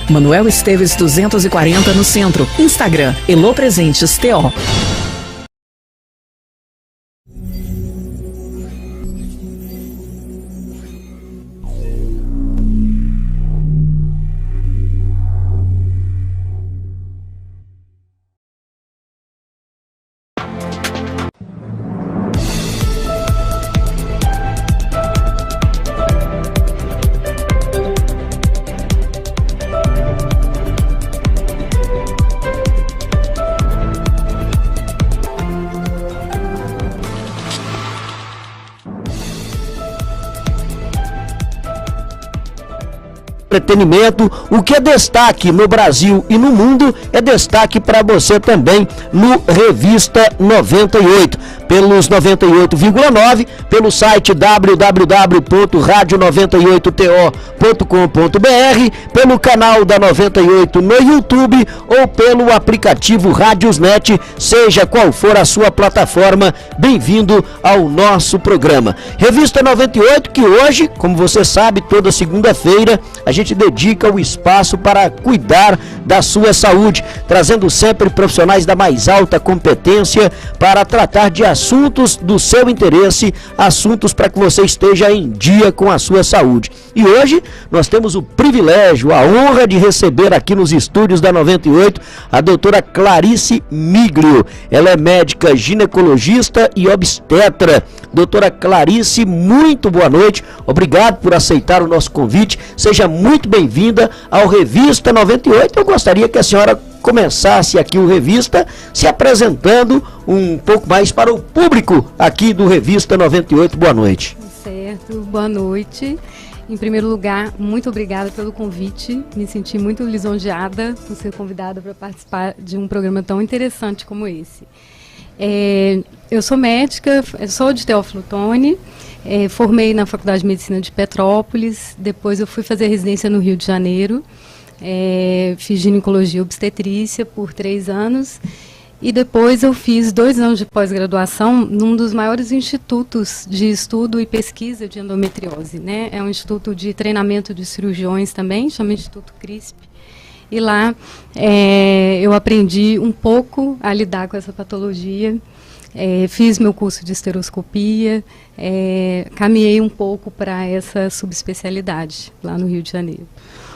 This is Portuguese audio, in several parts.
Manuel Esteves 240 no centro. Instagram, Elo Presentes TO. Entretenimento, o que é destaque no Brasil e no mundo é destaque para você também no Revista 98, pelos 98,9, pelo site www.radio98to.com.br, pelo canal da 98 no YouTube ou pelo aplicativo Radiosnet, seja qual for a sua plataforma. Bem-vindo ao nosso programa. Revista 98, que hoje, como você sabe, toda segunda-feira a gente dedica o espaço para cuidar da sua saúde, trazendo sempre profissionais da mais alta competência para tratar de assuntos do seu interesse, assuntos para que você esteja em dia com a sua saúde. E hoje nós temos o privilégio, a honra de receber aqui nos estúdios da 98 a doutora Clarice Miglio. Ela é médica ginecologista e obstetra. Doutora Clarice, muito boa noite. Obrigado por aceitar o nosso convite. Seja muito bem-vinda ao Revista 98. Eu gostaria que a senhora começasse aqui o Revista se apresentando um pouco mais para o público aqui do Revista 98. Boa noite. Certo, boa noite. Em primeiro lugar, muito obrigada pelo convite. Me senti muito lisonjeada por ser convidada para participar de um programa tão interessante como esse. Eu sou médica, sou de Teófilo Otoni, formei na Faculdade de Medicina de Petrópolis, depois eu fui fazer residência no Rio de Janeiro, fiz ginecologia e obstetrícia por 3 anos, e depois eu fiz 2 anos de pós-graduação num dos maiores institutos de estudo e pesquisa de endometriose, né? É um instituto de treinamento de cirurgiões também, chama Instituto CRISP. E lá eu aprendi um pouco a lidar com essa patologia, fiz meu curso de esteroscopia, caminhei um pouco para essa subespecialidade lá no Rio de Janeiro.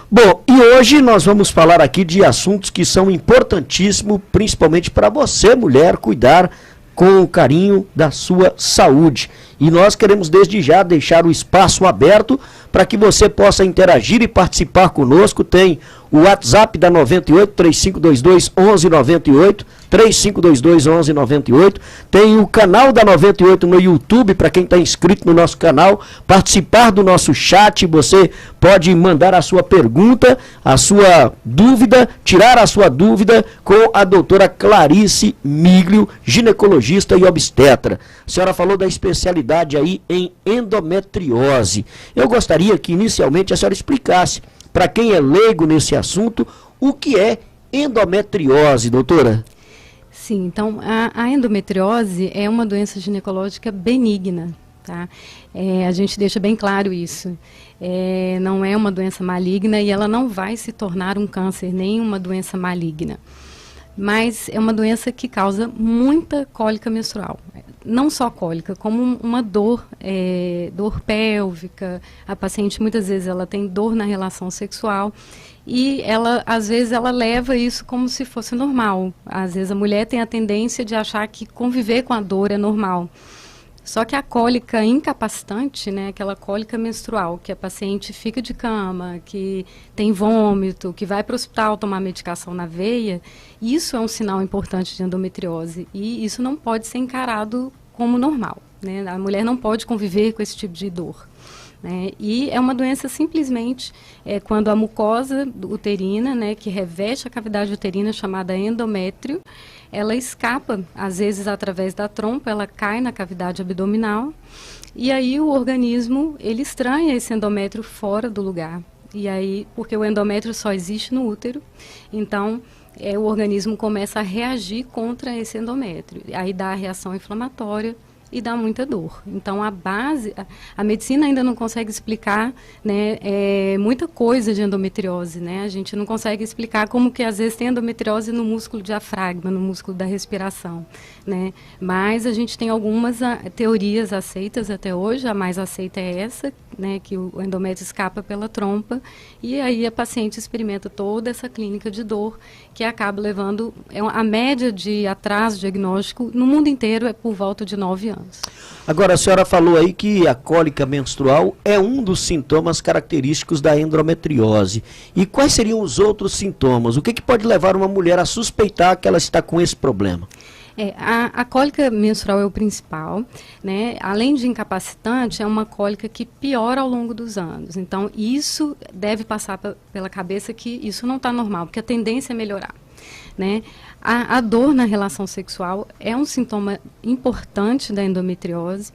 Bom, e hoje nós vamos falar aqui de assuntos que são importantíssimos, principalmente para você, mulher, cuidar com carinho da sua saúde. E nós queremos desde já deixar o espaço aberto para que você possa interagir e participar conosco. Tem o WhatsApp da 98, 3522 1198, 3522 1198. Tem o canal da 98 no YouTube, para quem está inscrito no nosso canal, participar do nosso chat. Você pode mandar a sua pergunta, a sua dúvida, tirar a sua dúvida com a doutora Clarice Miglio, ginecologista e obstetra. A senhora falou da especialidade aí em endometriose. Eu gostaria que inicialmente a senhora explicasse, para quem é leigo nesse assunto, o que é endometriose, doutora? Sim, então a endometriose é uma doença ginecológica benigna, tá? A gente deixa bem claro isso. Não é uma doença maligna e ela não vai se tornar um câncer, nem uma doença maligna. Mas é uma doença que causa muita cólica menstrual. Não só cólica, como uma dor, dor pélvica. A paciente, muitas vezes, ela tem dor na relação sexual e ela, às vezes, ela leva isso como se fosse normal. Às vezes, a mulher tem a tendência de achar que conviver com a dor é normal. Só que a cólica incapacitante, né, aquela cólica menstrual, que a paciente fica de cama, que tem vômito, que vai para o hospital tomar medicação na veia, isso é um sinal importante de endometriose e isso não pode ser encarado como normal, né? A mulher não pode conviver com esse tipo de dor, né? E é uma doença simplesmente quando a mucosa uterina, né, que reveste a cavidade uterina, chamada endométrio, ela escapa, às vezes através da trompa, ela cai na cavidade abdominal e aí o organismo, ele estranha esse endométrio fora do lugar. E aí, porque o endométrio só existe no útero, então o organismo começa a reagir contra esse endométrio. Aí dá a reação inflamatória e dá muita dor. Então, a medicina ainda não consegue explicar, né, muita coisa de endometriose, né? A gente não consegue explicar como que às vezes tem endometriose no músculo diafragma, no músculo da respiração, né? Mas a gente tem algumas teorias aceitas até hoje. A mais aceita é essa, né, que o endométrio escapa pela trompa, e aí a paciente experimenta toda essa clínica de dor, que acaba levando, a média de atraso diagnóstico no mundo inteiro é por volta de 9 anos. Agora, a senhora falou aí que a cólica menstrual é um dos sintomas característicos da endometriose. E quais seriam os outros sintomas? O que pode levar uma mulher a suspeitar que ela está com esse problema? A cólica menstrual é o principal, né? Além de incapacitante, é uma cólica que piora ao longo dos anos. Então, isso deve passar pela cabeça que isso não está normal, porque a tendência é melhorar, né? A dor na relação sexual é um sintoma importante da endometriose.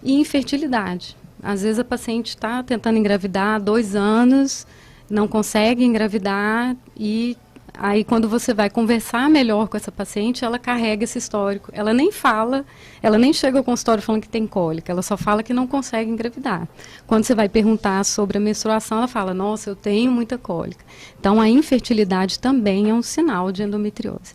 E infertilidade. Às vezes a paciente está tentando engravidar há 2 anos, não consegue engravidar, e aí quando você vai conversar melhor com essa paciente, ela carrega esse histórico. Ela nem fala, ela nem chega ao consultório falando que tem cólica, ela só fala que não consegue engravidar. Quando você vai perguntar sobre a menstruação, ela fala, nossa, eu tenho muita cólica. Então a infertilidade também é um sinal de endometriose.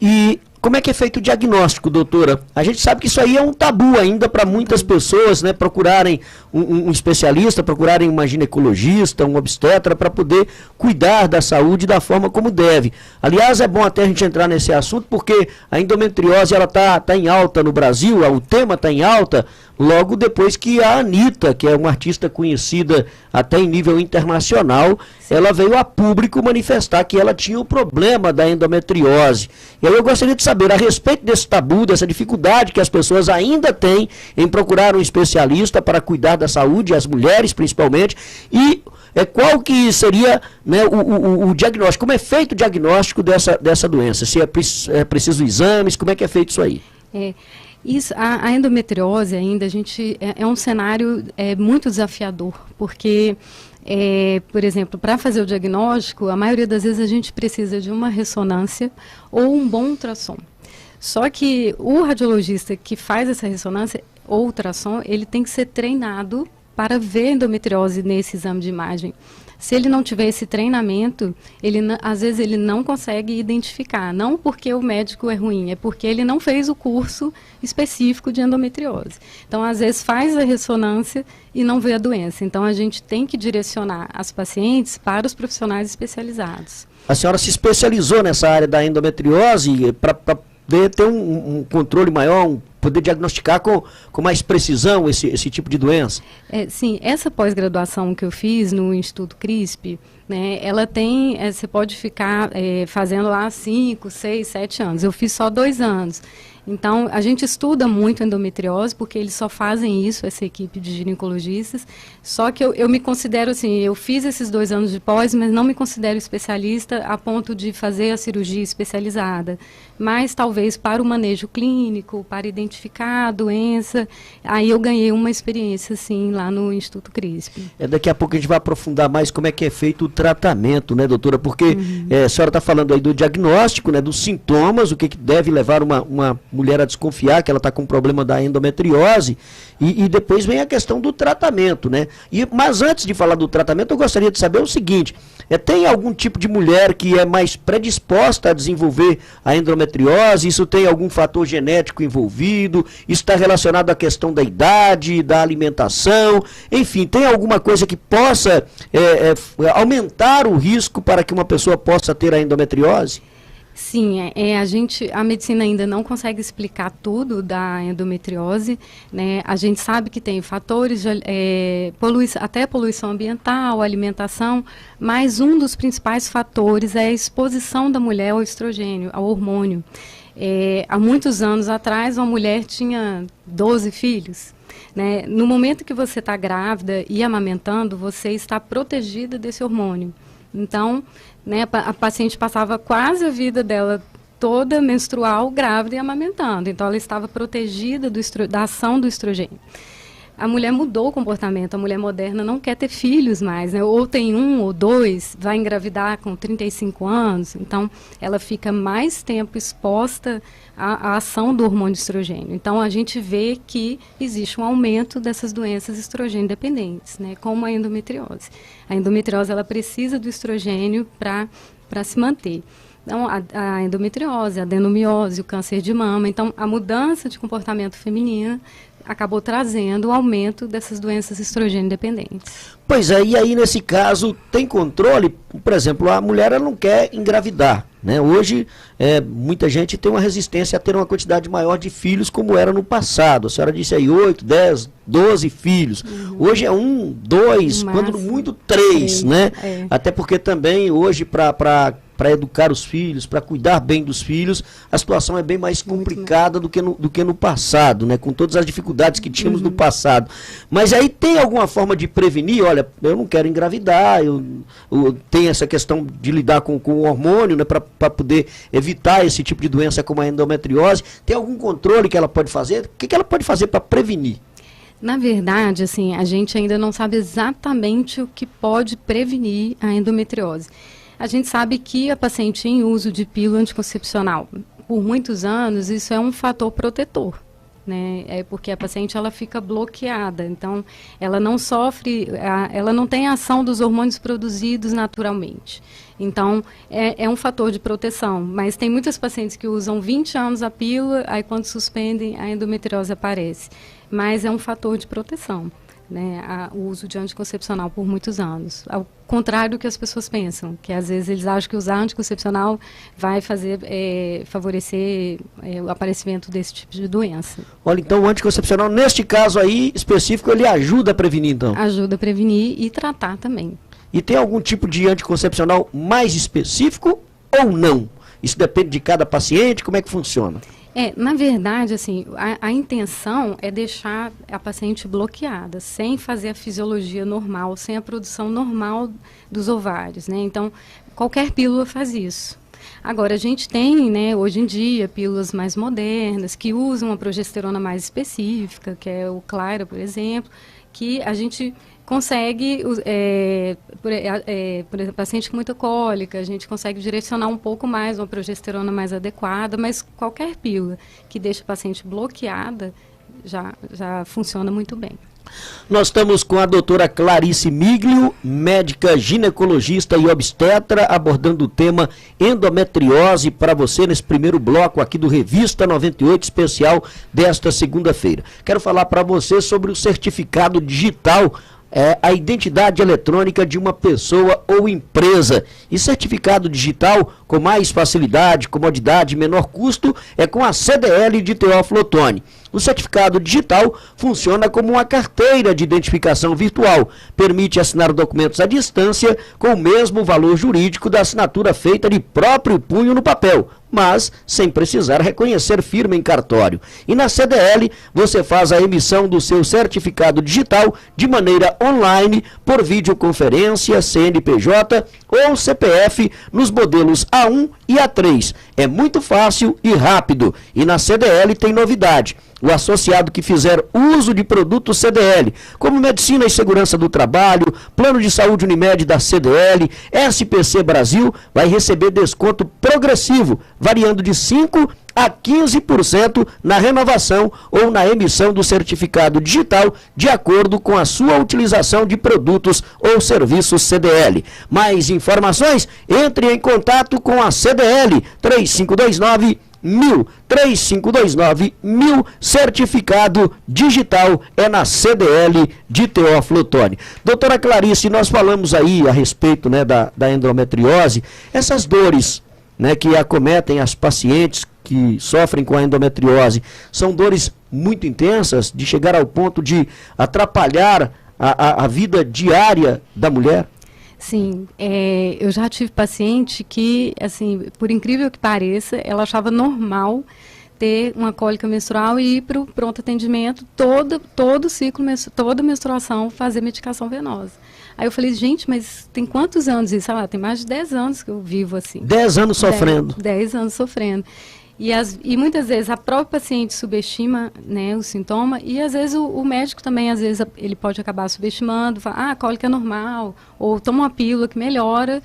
E como é que é feito o diagnóstico, doutora? A gente sabe que isso aí é um tabu ainda para muitas pessoas, né? Procurarem um especialista, procurarem uma ginecologista, um obstetra, para poder cuidar da saúde da forma como deve. Aliás, é bom até a gente entrar nesse assunto, porque a endometriose ela tá em alta no Brasil, o tema está em alta, logo depois que a Anitta, que é uma artista conhecida até em nível internacional, ela veio a público manifestar que ela tinha o problema da endometriose. E aí eu gostaria de saber a respeito desse tabu, dessa dificuldade que as pessoas ainda têm em procurar um especialista para cuidar da saúde, as mulheres principalmente, e qual que seria, né, o diagnóstico, como é feito o diagnóstico dessa doença, se é preciso exames, como é que é feito isso aí? Isso, a endometriose ainda, é um cenário muito desafiador, porque, por exemplo, para fazer o diagnóstico, a maioria das vezes a gente precisa de uma ressonância ou um bom ultrassom. Só que o radiologista que faz essa ressonância ou ultrassom, ele tem que ser treinado para ver endometriose nesse exame de imagem. Se ele não tiver esse treinamento, às vezes ele não consegue identificar. Não porque o médico é ruim, é porque ele não fez o curso específico de endometriose. Então, às vezes faz a ressonância e não vê a doença. Então, a gente tem que direcionar as pacientes para os profissionais especializados. A senhora se especializou nessa área da endometriose para ter um controle maior, poder diagnosticar com mais precisão esse tipo de doença? Sim, essa pós-graduação que eu fiz no Instituto CRISP, né, ela tem, você pode ficar fazendo lá 5, 6, 7 anos. Eu fiz só 2 anos. Então, a gente estuda muito endometriose, porque eles só fazem isso, essa equipe de ginecologistas. Só que eu me considero assim, eu fiz esses 2 anos de pós, mas não me considero especialista a ponto de fazer a cirurgia especializada. Mas talvez para o manejo clínico, para identificar a doença, aí eu ganhei uma experiência, assim, lá no Instituto CRISP. Daqui a pouco a gente vai aprofundar mais como é que é feito o tratamento, né, doutora? Porque a senhora está falando aí do diagnóstico, né, dos sintomas, o que deve levar uma mulher a desconfiar que ela está com um problema da endometriose, e depois vem a questão do tratamento, né? Mas antes de falar do tratamento, eu gostaria de saber o seguinte, tem algum tipo de mulher que é mais predisposta a desenvolver a endometriose? Isso tem algum fator genético envolvido? Isso está relacionado à questão da idade, da alimentação? Enfim, tem alguma coisa que possa aumentar o risco para que uma pessoa possa ter a endometriose? Sim, a medicina ainda não consegue explicar tudo da endometriose, né? A gente sabe que tem fatores, até poluição ambiental, alimentação, mas um dos principais fatores é a exposição da mulher ao estrogênio, ao hormônio. Há muitos anos atrás, uma mulher tinha 12 filhos. Né? No momento que você está grávida e amamentando, você está protegida desse hormônio. Então, né, a paciente passava quase a vida dela toda menstrual, grávida e amamentando. Então, ela estava protegida da ação do estrogênio. a mulher mudou o comportamento, a mulher moderna não quer ter filhos mais, né? Ou tem 1 ou 2, vai engravidar com 35 anos, então ela fica mais tempo exposta à ação do hormônio estrogênio. Então a gente vê que existe um aumento dessas doenças estrogênio dependentes, né? Como a endometriose. A endometriose ela precisa do estrogênio para se manter. Então, a endometriose, a adenomiose, o câncer de mama. Então, a mudança de comportamento feminino acabou trazendo o aumento dessas doenças estrogênio dependentes. Pois é, e aí nesse caso tem controle? Por exemplo, a mulher ela não quer engravidar, né? Hoje muita gente tem uma resistência a ter uma quantidade maior de filhos como era no passado. A senhora disse aí 8, 10, 12 filhos. Hoje é 1, 2, quando muito 3, né? Até porque também hoje para educar os filhos, para cuidar bem dos filhos, a situação é bem mais complicada do que no passado, né? Com todas as dificuldades que tínhamos no passado. Mas aí tem alguma forma de prevenir? Olha, eu não quero engravidar, tem essa questão de lidar com o hormônio, né? Para poder evitar esse tipo de doença como a endometriose. Tem algum controle que ela pode fazer? O que ela pode fazer para prevenir? Na verdade, assim, a gente ainda não sabe exatamente o que pode prevenir a endometriose. A gente sabe que a paciente em uso de pílula anticoncepcional, por muitos anos, isso é um fator protetor, né? É porque a paciente ela fica bloqueada, então ela não sofre, ela não tem a ação dos hormônios produzidos naturalmente. Então, é um fator de proteção, mas tem muitas pacientes que usam 20 anos a pílula, aí quando suspendem, a endometriose aparece. Mas é um fator de proteção, né, o uso de anticoncepcional por muitos anos. Ao contrário do que as pessoas pensam, que às vezes eles acham que usar anticoncepcional vai favorecer o aparecimento desse tipo de doença. Olha, então o anticoncepcional, neste caso aí específico, ele ajuda a prevenir, então? Ajuda a prevenir e tratar também. E tem algum tipo de anticoncepcional mais específico ou não? Isso depende de cada paciente? Como é que funciona? Na verdade, assim, a intenção é deixar a paciente bloqueada, sem fazer a fisiologia normal, sem a produção normal dos ovários, né? Então, qualquer pílula faz isso. Agora, a gente tem, né, hoje em dia, pílulas mais modernas, que usam uma progesterona mais específica, que é o Clara, por exemplo, que a gente consegue, por exemplo, paciente com muita cólica, a gente consegue direcionar um pouco mais, uma progesterona mais adequada, mas qualquer pílula que deixa a paciente bloqueada já funciona muito bem. Nós estamos com a doutora Clarice Miglio, médica ginecologista e obstetra, abordando o tema endometriose para você nesse primeiro bloco aqui do Revista 98 especial desta segunda-feira. Quero falar para você sobre o certificado digital, a identidade eletrônica de uma pessoa ou empresa. E certificado digital com mais facilidade, comodidade e menor custo é com a CDL de Teófilo Otoni. O certificado digital funciona como uma carteira de identificação virtual. Permite assinar documentos à distância com o mesmo valor jurídico da assinatura feita de próprio punho no papel, mas sem precisar reconhecer firma em cartório. E na CDL, você faz a emissão do seu certificado digital de maneira online, por videoconferência, CNPJ ou CPF, nos modelos A1 e A3. É muito fácil e rápido. E na CDL tem novidade. O associado que fizer uso de produtos CDL, como Medicina e Segurança do Trabalho, Plano de Saúde Unimed da CDL, SPC Brasil, vai receber desconto progressivo, variando de 5% a 15% na renovação ou na emissão do certificado digital, de acordo com a sua utilização de produtos ou serviços CDL. Mais informações? Entre em contato com a CDL 3529 3529 certificado digital é na CDL de Teófilo Otoni. Doutora Clarice, nós falamos aí a respeito, né, da endometriose, essas dores, né, que acometem as pacientes que sofrem com a endometriose, são dores muito intensas, de chegar ao ponto de atrapalhar a vida diária da mulher? Sim, eu já tive paciente que, assim, por incrível que pareça, ela achava normal ter uma cólica menstrual e ir para o pronto atendimento, todo ciclo, toda menstruação, fazer medicação venosa. Aí eu falei, gente, mas tem quantos anos isso? Tem mais de 10 anos que eu vivo assim. 10 anos sofrendo. 10 anos sofrendo. E muitas vezes a própria paciente subestima, né, o sintoma, e às vezes o médico também, às vezes, ele pode acabar subestimando, fala, a cólica é normal, ou toma uma pílula que melhora,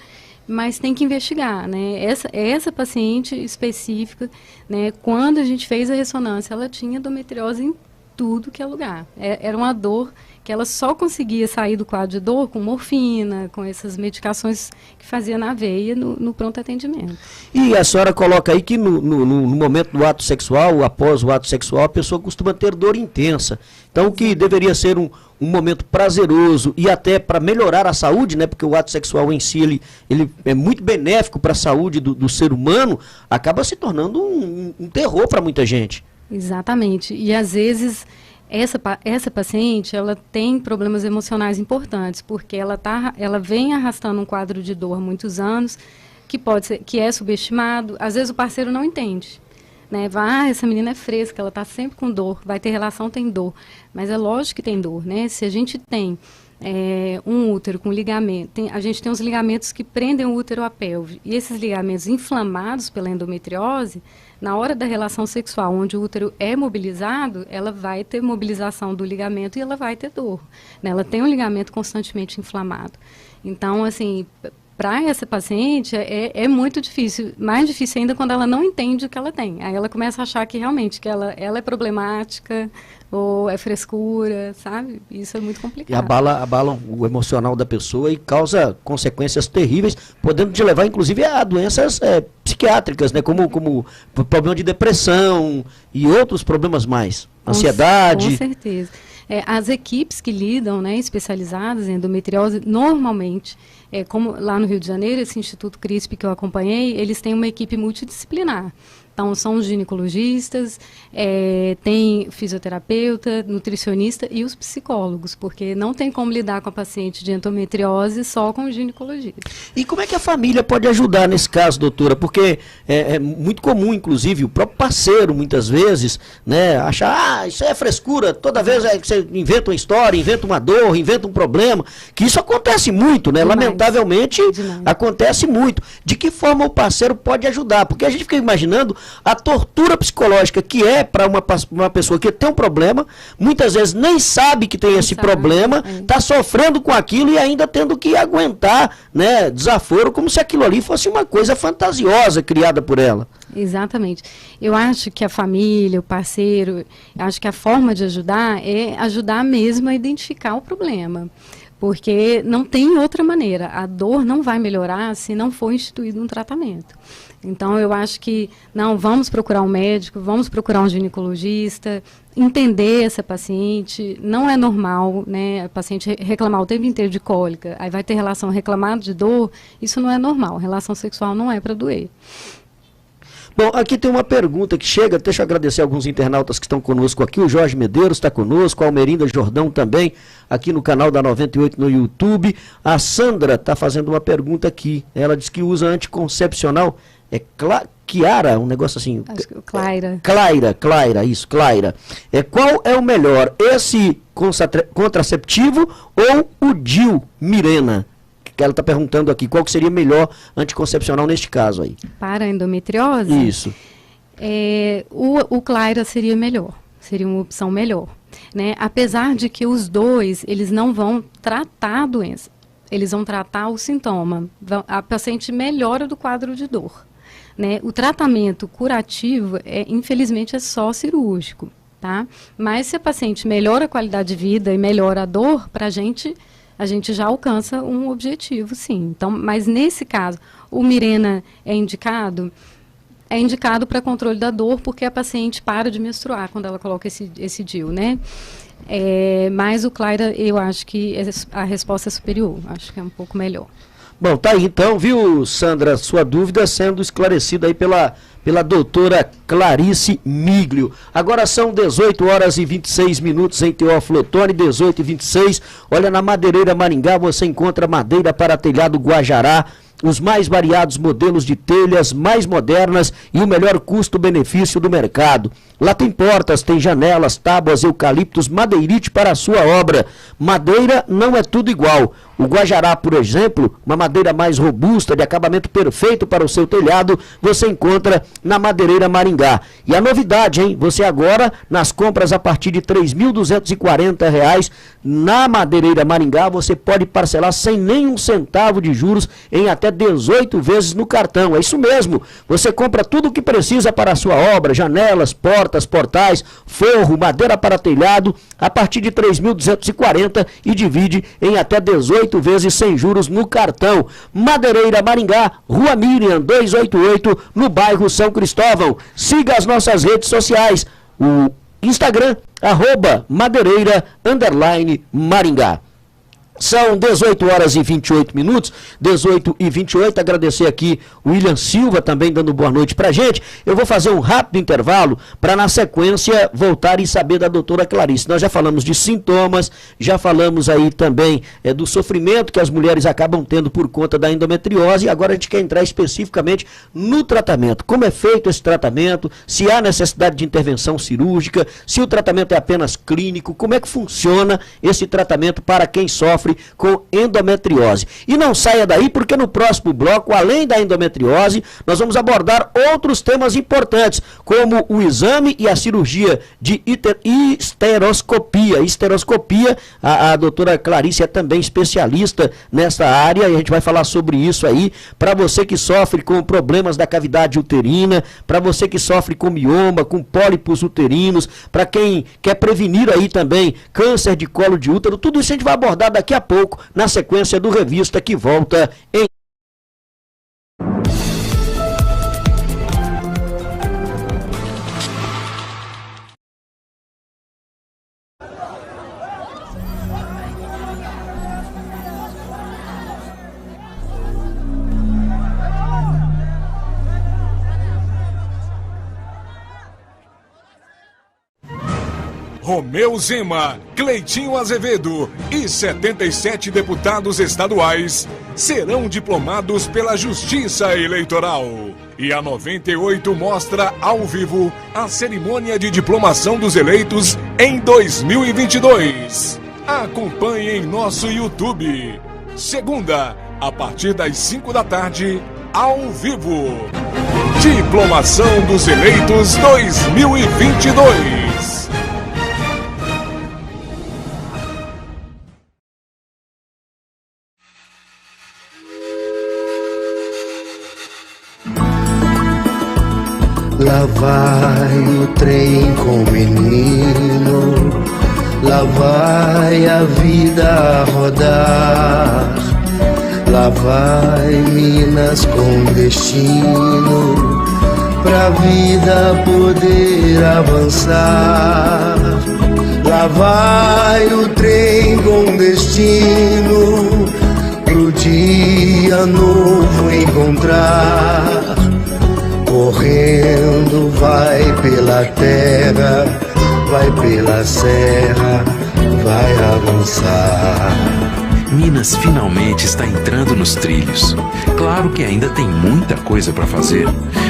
mas tem que investigar, né? Essa paciente específica, né, quando a gente fez a ressonância, ela tinha endometriose em tudo que é lugar. Era uma dor que ela só conseguia sair do quadro de dor com morfina, com essas medicações que fazia na veia, no pronto atendimento. E a senhora coloca aí que no momento do ato sexual, após o ato sexual, a pessoa costuma ter dor intensa. Então, o que deveria ser um momento prazeroso e até para melhorar a saúde, né? Porque o ato sexual em si, ele é muito benéfico para a saúde do ser humano, acaba se tornando um terror para muita gente. Exatamente. E às vezes essa paciente, ela tem problemas emocionais importantes, porque ela vem arrastando um quadro de dor há muitos anos, que é subestimado. Às vezes o parceiro não entende, né? Essa menina é fresca, ela está sempre com dor, vai ter relação, tem dor. Mas é lógico que tem dor, né? Se a gente tem um útero com ligamento, a gente tem os ligamentos que prendem o útero à pelve, e esses ligamentos inflamados pela endometriose, na hora da relação sexual, onde o útero é mobilizado, ela vai ter mobilização do ligamento e ela vai ter dor, né? Ela tem um ligamento constantemente inflamado. Então, assim, para essa paciente é muito difícil, mais difícil ainda quando ela não entende o que ela tem. Aí ela começa a achar que realmente que ela é problemática, ou é frescura, sabe? Isso é muito complicado. E abala o emocional da pessoa e causa consequências terríveis, podendo te levar, inclusive, a doenças psiquiátricas, né? Como problema de depressão e outros problemas mais. Ansiedade. Com certeza. As equipes que lidam, né, especializadas em endometriose, normalmente, como lá no Rio de Janeiro, esse Instituto CRISP que eu acompanhei, eles têm uma equipe multidisciplinar. Então, são os ginecologistas, tem fisioterapeuta, nutricionista e os psicólogos, porque não tem como lidar com a paciente de endometriose só com o ginecologista. E como é que a família pode ajudar nesse caso, doutora? Porque é muito comum, inclusive, o próprio parceiro, muitas vezes, né, achar, isso é frescura, toda vez que você inventa uma história, inventa uma dor, inventa um problema, que isso acontece muito, né? Demais. Lamentavelmente, acontece muito. De que forma o parceiro pode ajudar? Porque a gente fica imaginando a tortura psicológica que é para uma pessoa que tem um problema, muitas vezes nem sabe que tem esse problema, está sofrendo com aquilo e ainda tendo que aguentar, né, desaforo, como se aquilo ali fosse uma coisa fantasiosa criada por ela. Exatamente. Eu acho que a família, o parceiro, acho que a forma de ajudar é ajudar mesmo a identificar o problema. Porque não tem outra maneira. A dor não vai melhorar se não for instituído um tratamento. Então, eu acho que, vamos procurar um médico, vamos procurar um ginecologista, entender essa paciente. Não é normal, né, a paciente reclamar o tempo inteiro de cólica, aí vai ter relação reclamada de dor, isso não é normal. Relação sexual não é para doer. Bom, aqui tem uma pergunta que chega, deixa eu agradecer alguns internautas que estão conosco aqui, o Jorge Medeiros está conosco, a Almerinda Jordão também, aqui no canal da 98 no YouTube. A Sandra está fazendo uma pergunta aqui, ela diz que usa anticoncepcional, Chiara, um negócio assim. Acho que Claira. Claira, isso, Claira. Qual é o melhor, esse contraceptivo ou o DIU Mirena? Que ela está perguntando aqui, qual que seria melhor anticoncepcional neste caso aí? Para a endometriose? Isso. O Claira seria melhor, seria uma opção melhor, né? Apesar de que os dois, eles não vão tratar a doença, eles vão tratar o sintoma. A paciente melhora do quadro de dor, né? O tratamento curativo, infelizmente, é só cirúrgico, tá? Mas se a paciente melhora a qualidade de vida e melhora a dor, a gente já alcança um objetivo, sim. Então, mas nesse caso, o Mirena é indicado para controle da dor, porque a paciente para de menstruar quando ela coloca esse DIU, né? Mas o Claira, eu acho que a resposta é superior, acho que é um pouco melhor. Bom, tá aí então, viu, Sandra, sua dúvida sendo esclarecida aí pela doutora Clarice Miglio. Agora são 18 horas e 26 minutos em Teófilo Otoni, 18 e 26. Olha, na Madeireira Maringá você encontra madeira para telhado Guajará, os mais variados modelos de telhas, mais modernas e o melhor custo-benefício do mercado. Lá tem portas, tem janelas, tábuas, eucaliptos, madeirite para a sua obra. Madeira não é tudo igual. o guajará, por exemplo, uma madeira mais robusta, de acabamento perfeito para o seu telhado, você encontra na Madeireira Maringá. E a novidade, hein? Você agora, nas compras a partir de R$ 3.240, na Madeireira Maringá, você pode parcelar sem nenhum centavo de juros em até 18 vezes no cartão. É isso mesmo. Você compra tudo o que precisa para a sua obra, janelas, portas, portais, forro, madeira para telhado, a partir de R$ 3.240 e divide em até 18 vezes sem juros no cartão. Madeireira Maringá, Rua Miriam 288, no bairro São Cristóvão. Siga as nossas redes sociais, o Instagram, @madeireira_Maringá. São 18 horas e 28 minutos, 18 e 28, agradecer aqui o William Silva também dando boa noite pra gente. Eu vou fazer um rápido intervalo para na sequência voltar e saber da doutora Clarice. Nós já falamos de sintomas, já falamos aí também do sofrimento que as mulheres acabam tendo por conta da endometriose, e agora a gente quer entrar especificamente no tratamento. Como é feito esse tratamento, se há necessidade de intervenção cirúrgica, se o tratamento é apenas clínico, como é que funciona esse tratamento para quem sofre com endometriose. E não saia daí, porque no próximo bloco, além da endometriose, nós vamos abordar outros temas importantes, como o exame e a cirurgia de histeroscopia. A doutora Clarice é também especialista nessa área, e a gente vai falar sobre isso aí, para você que sofre com problemas da cavidade uterina, para você que sofre com mioma, com pólipos uterinos, para quem quer prevenir aí também câncer de colo de útero, tudo isso a gente vai abordar daqui a pouco, na sequência do Revista, que volta em... Romeu Zema, Cleitinho Azevedo e 77 deputados estaduais serão diplomados pela Justiça Eleitoral. E a 98 mostra ao vivo a cerimônia de diplomação dos eleitos em 2022. Acompanhe em nosso YouTube. Segunda, a partir das 5 da tarde, ao vivo. Diplomação dos eleitos 2022. Lá vai o trem com o menino, lá vai a vida rodar, lá vai Minas com destino, pra vida poder avançar. Lá vai o trem com destino, pro dia novo encontrar. Correndo vai pela terra, vai pela serra, vai avançar. Minas finalmente está entrando nos trilhos. Claro que ainda tem muita coisa para fazer,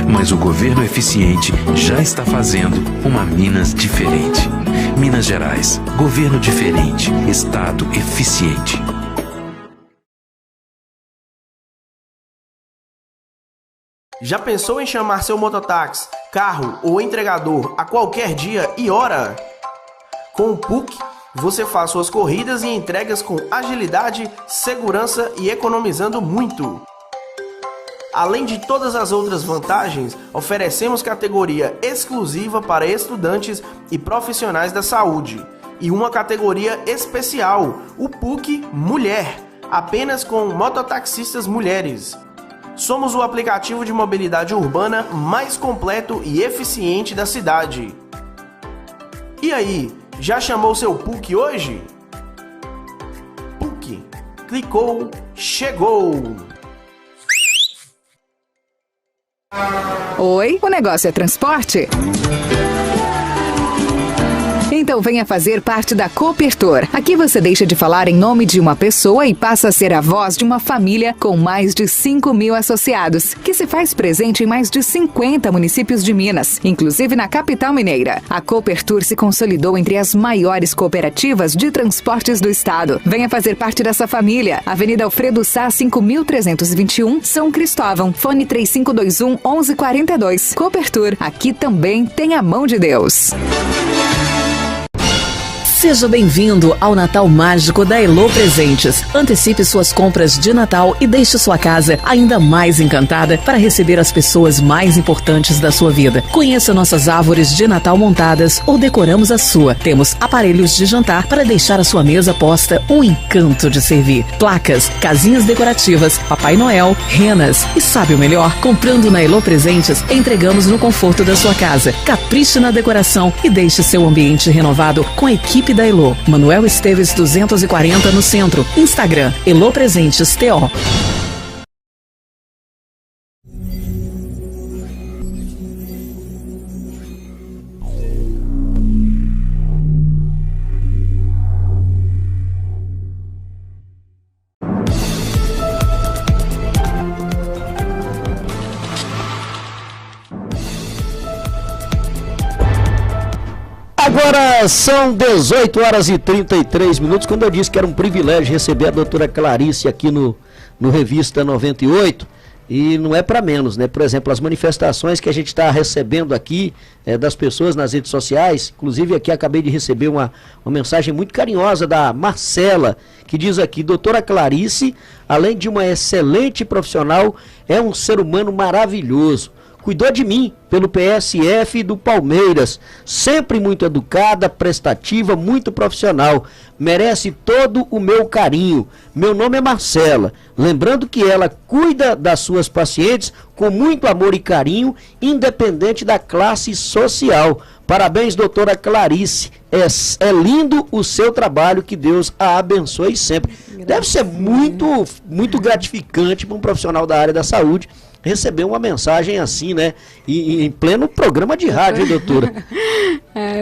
mas o governo eficiente já está fazendo uma Minas diferente. Minas Gerais, governo diferente, estado eficiente. Já pensou em chamar seu mototáxi, carro ou entregador a qualquer dia e hora? Com o PUC, você faz suas corridas e entregas com agilidade, segurança e economizando muito. Além de todas as outras vantagens, oferecemos categoria exclusiva para estudantes e profissionais da saúde. E uma categoria especial, o PUC Mulher, apenas com mototaxistas mulheres. Somos o aplicativo de mobilidade urbana mais completo e eficiente da cidade. E aí, já chamou seu PUC hoje? PUC, clicou, chegou! Oi, o negócio é transporte? Então venha fazer parte da Copertor. Aqui você deixa de falar em nome de uma pessoa e passa a ser a voz de uma família com mais de 5.000 associados, que se faz presente em mais de 50 municípios de Minas, inclusive na capital mineira. A Copertor se consolidou entre as maiores cooperativas de transportes do estado. Venha fazer parte dessa família. Avenida Alfredo Sá, 5.321, São Cristóvão. Fone 3521-1142. Copertor, aqui também tem a mão de Deus. Seja bem-vindo ao Natal Mágico da Elo Presentes. Antecipe suas compras de Natal e deixe sua casa ainda mais encantada para receber as pessoas mais importantes da sua vida. Conheça nossas árvores de Natal montadas ou decoramos a sua. Temos aparelhos de jantar para deixar a sua mesa posta um encanto de servir. Placas, casinhas decorativas, Papai Noel, renas e sabe o melhor? Comprando na Elo Presentes, entregamos no conforto da sua casa. Capriche na decoração e deixe seu ambiente renovado com a equipe da Elo. Manuel Esteves 240 no centro. Instagram, Elo Presentes TO. Agora são 18 horas e 33 minutos. Quando eu disse que era um privilégio receber a doutora Clarice aqui no Revista 98, e não é para menos, né? Por exemplo, as manifestações que a gente está recebendo aqui das pessoas nas redes sociais, inclusive aqui acabei de receber uma mensagem muito carinhosa da Marcela, que diz aqui: doutora Clarice, além de uma excelente profissional, é um ser humano maravilhoso. Cuidou de mim pelo PSF do Palmeiras, sempre muito educada, prestativa, muito profissional, merece todo o meu carinho. Meu nome é Marcela, lembrando que ela cuida das suas pacientes com muito amor e carinho, independente da classe social. Parabéns, doutora Clarice, é lindo o seu trabalho, que Deus a abençoe sempre. Deve ser muito gratificante para um profissional da área da saúde receber uma mensagem assim, né? E em pleno programa de rádio, hein, doutora?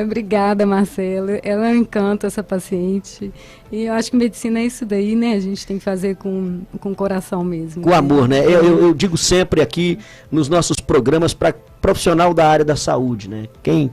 Obrigada, Marcelo. Ela encanta essa paciente. E eu acho que medicina é isso daí, né? A gente tem que fazer com o coração mesmo. Com amor, né? Eu digo sempre aqui nos nossos programas para profissional da área da saúde, né?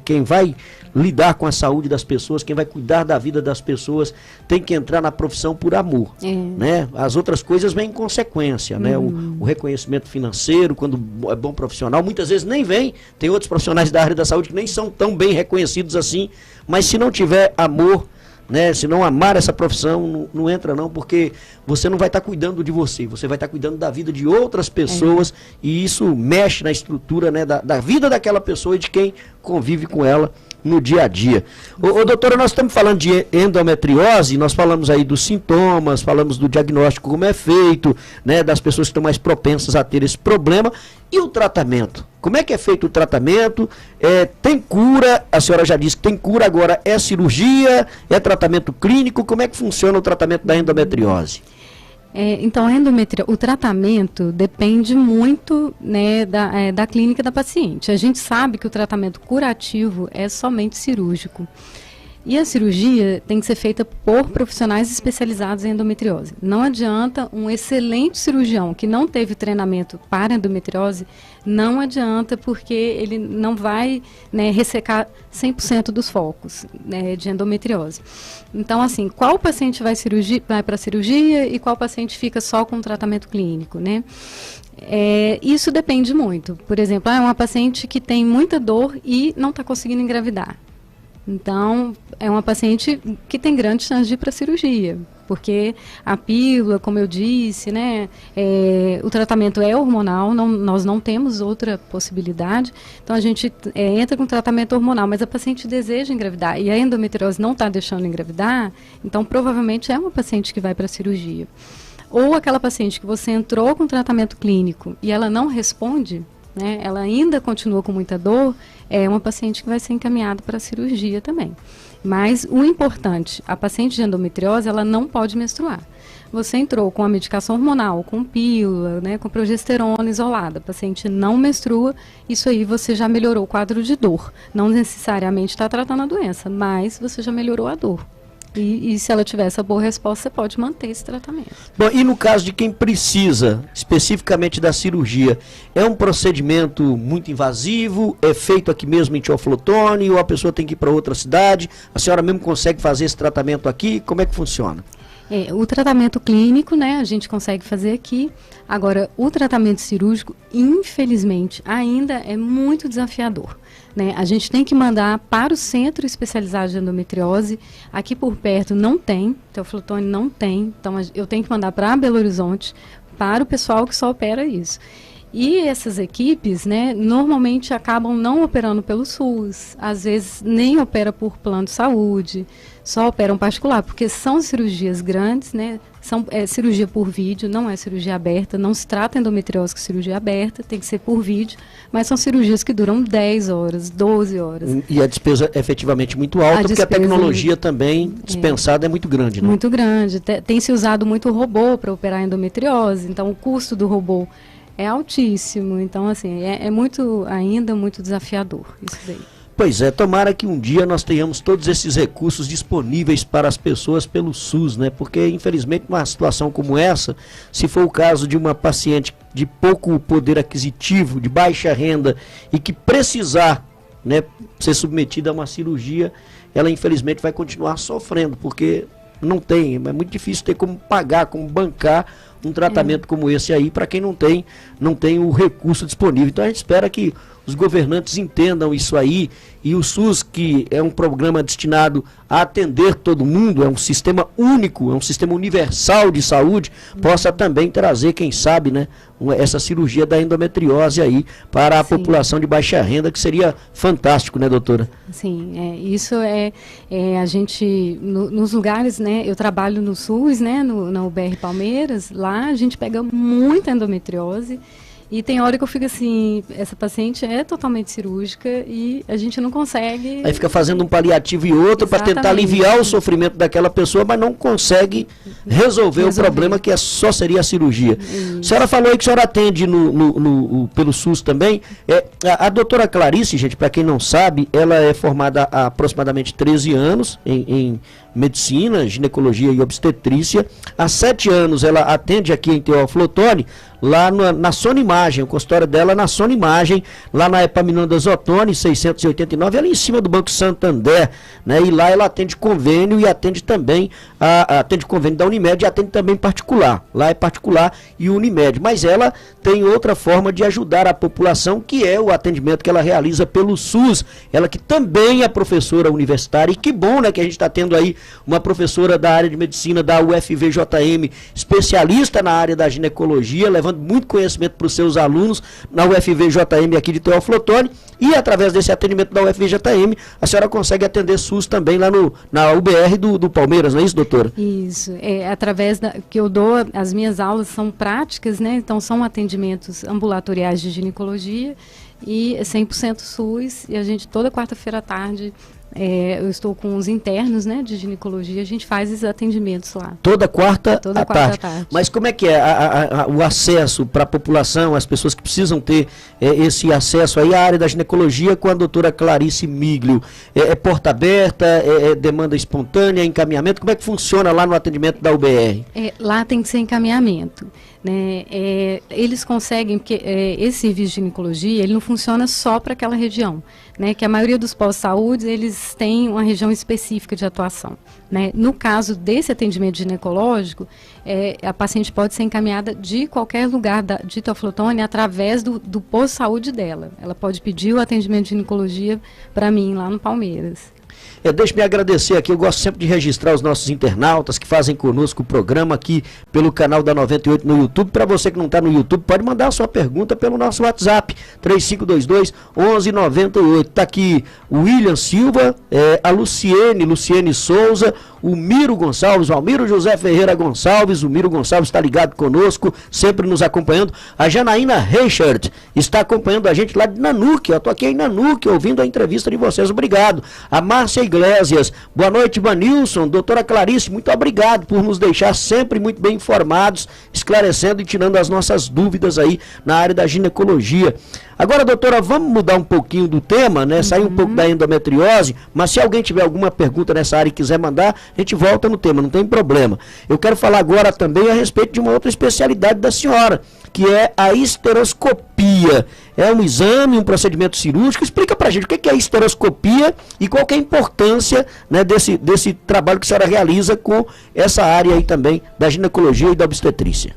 Quem vai lidar com a saúde das pessoas, quem vai cuidar da vida das pessoas, tem que entrar na profissão por amor, né? As outras coisas vêm em consequência, né? O reconhecimento financeiro, quando é bom profissional, muitas vezes nem vem. Tem outros profissionais da área da saúde que nem são tão bem reconhecidos assim, mas se não tiver amor, né, se não amar essa profissão, não entra não, porque você não vai estar cuidando de você vai estar cuidando da vida de outras pessoas, e isso mexe na estrutura, né, da vida daquela pessoa e de quem convive com ela no dia a dia. Ô doutora, nós estamos falando de endometriose, nós falamos aí dos sintomas, falamos do diagnóstico, como é feito, né, das pessoas que estão mais propensas a ter esse problema, e o tratamento? Como é que é feito o tratamento? Tem cura? A senhora já disse que tem cura, agora é cirurgia, é tratamento clínico? Como é que funciona o tratamento da endometriose? Então, o tratamento depende muito, né, da clínica da paciente. A gente sabe que o tratamento curativo é somente cirúrgico. E a cirurgia tem que ser feita por profissionais especializados em endometriose. Não adianta um excelente cirurgião que não teve treinamento para endometriose, não adianta, porque ele não vai, né, ressecar 100% dos focos, né, de endometriose. Então, assim, qual paciente vai para a cirurgia e qual paciente fica só com tratamento clínico, né? Isso depende muito. Por exemplo, é uma paciente que tem muita dor e não está conseguindo engravidar. Então, é uma paciente que tem grande chance de ir para a cirurgia, porque a pílula, como eu disse, né, o tratamento é hormonal, nós não temos outra possibilidade, então a gente entra com tratamento hormonal, mas a paciente deseja engravidar e a endometriose não está deixando engravidar, então provavelmente é uma paciente que vai para a cirurgia. Ou aquela paciente que você entrou com tratamento clínico e ela não responde, né, ela ainda continua com muita dor, é uma paciente que vai ser encaminhada para a cirurgia também. Mas o importante, a paciente de endometriose, ela não pode menstruar. você entrou com a medicação hormonal, com pílula, né, com progesterona isolada, o paciente não menstrua, isso aí você já melhorou o quadro de dor. Não necessariamente está tratando a doença, mas você já melhorou a dor. E se ela tiver essa boa resposta, você pode manter esse tratamento. Bom, e no caso de quem precisa especificamente da cirurgia, é um procedimento muito invasivo, é feito aqui mesmo em Teoflotone, ou a pessoa tem que ir para outra cidade? A senhora mesmo consegue fazer esse tratamento aqui? Como é que funciona? O tratamento clínico, né, a gente consegue fazer aqui. Agora, o tratamento cirúrgico, infelizmente, ainda é muito desafiador, né? A gente tem que mandar para o Centro Especializado de Endometriose. Aqui por perto não tem, Teoflotone não tem. Então, eu tenho que mandar para Belo Horizonte, para o pessoal que só opera isso. E essas equipes, né, normalmente acabam não operando pelo SUS, às vezes nem opera por plano de saúde, só operam particular, porque são cirurgias grandes, né, é cirurgia por vídeo, não é cirurgia aberta, não se trata endometriose com cirurgia aberta, tem que ser por vídeo, mas são cirurgias que duram 10 horas, 12 horas. E a despesa é efetivamente muito alta, porque a tecnologia também dispensada é muito grande, né? Muito grande, tem se usado muito robô para operar endometriose, então o custo do robô é altíssimo, então assim, ainda muito desafiador isso daí. Pois é, tomara que um dia nós tenhamos todos esses recursos disponíveis para as pessoas pelo SUS, né? Porque infelizmente numa situação como essa, se for o caso de uma paciente de pouco poder aquisitivo, de baixa renda e que precisar, né, ser submetida a uma cirurgia, ela infelizmente vai continuar sofrendo, porque não tem, é muito difícil ter como pagar, como bancar um tratamento como esse aí para quem não tem o recurso disponível. Então a gente espera que os governantes entendam isso aí, e o SUS, que é um programa destinado a atender todo mundo, é um sistema único, é um sistema universal de saúde, possa também trazer, quem sabe, né, essa cirurgia da endometriose aí para a população de baixa renda, que seria fantástico, né, doutora? Sim, isso a gente, nos lugares, né, eu trabalho no SUS, né, na UBR Palmeiras, lá a gente pega muita endometriose. E tem hora que eu fico assim, essa paciente é totalmente cirúrgica e a gente não consegue... Aí fica fazendo um paliativo e outro para tentar aliviar o sofrimento daquela pessoa, mas não consegue resolver o problema, que só seria a cirurgia. Isso. A senhora falou aí que a senhora atende pelo SUS também. A doutora Clarice, gente, para quem não sabe, ela é formada há aproximadamente 13 anos em medicina, ginecologia e obstetrícia. Há 7 anos ela atende aqui em Teoflotone, lá na Sonimagem, o consultório dela na Sonimagem, lá na Epaminondas Ottoni, 689, ali em cima do Banco Santander, né? E lá ela atende convênio e atende também, atende convênio da Unimed e atende também particular. Lá é particular e Unimed, mas ela tem outra forma de ajudar a população, que é o atendimento que ela realiza pelo SUS. Ela que também é professora universitária, e que bom, né, que a gente está tendo aí uma professora da área de medicina da UFVJM, especialista na área da ginecologia, levando muito conhecimento para os seus alunos na UFVJM aqui de Teoflotone, e através desse atendimento da UFVJM, a senhora consegue atender SUS também lá na UBR do Palmeiras, não é isso, doutora? Isso, através que eu dou, as minhas aulas são práticas, né, então são atendimentos ambulatoriais de ginecologia e 100% SUS, e a gente toda quarta-feira à tarde... eu estou com os internos, né, de ginecologia, a gente faz esses atendimentos lá. Toda quarta à tarde. Mas como é que é o acesso para a população, as pessoas que precisam ter esse acesso aí à área da ginecologia com a doutora Clarice Miglio? É porta aberta, é demanda espontânea, encaminhamento? Como é que funciona lá no atendimento da UBR? Lá tem que ser encaminhamento. Né, eles conseguem, porque esse serviço de ginecologia, ele não funciona só para aquela região, né, que a maioria dos pós-saúde, eles têm uma região específica de atuação, né. No caso desse atendimento ginecológico, a paciente pode ser encaminhada de qualquer lugar de Teoflotone através do posto-saúde dela. Ela pode pedir o atendimento de ginecologia para mim lá no Palmeiras. Deixe-me agradecer aqui, eu gosto sempre de registrar os nossos internautas que fazem conosco o programa aqui pelo canal da 98 no YouTube. Para você que não está no YouTube, pode mandar a sua pergunta pelo nosso WhatsApp, 3522-1198. Está aqui o William Silva, a Luciene Souza, o Miro Gonçalves, o Almiro José Ferreira Gonçalves, o Miro Gonçalves está ligado conosco, sempre nos acompanhando. A Janaína Reichert está acompanhando a gente lá de Nanuque, eu estou aqui em Nanuque, ouvindo a entrevista de vocês, obrigado. A Márcia Iglesias, boa noite, Vanilson, doutora Clarice, muito obrigado por nos deixar sempre muito bem informados, esclarecendo e tirando as nossas dúvidas aí na área da ginecologia. Agora, doutora, vamos mudar um pouquinho do tema, né? Sair um pouco da endometriose, mas se alguém tiver alguma pergunta nessa área e quiser mandar, a gente volta no tema, não tem problema. Eu quero falar agora também a respeito de uma outra especialidade da senhora, que é a esteroscopia. É um exame, um procedimento cirúrgico. Explica pra gente o que é a esteroscopia e qual que é a importância, né, desse trabalho que a senhora realiza com essa área aí também da ginecologia e da obstetrícia.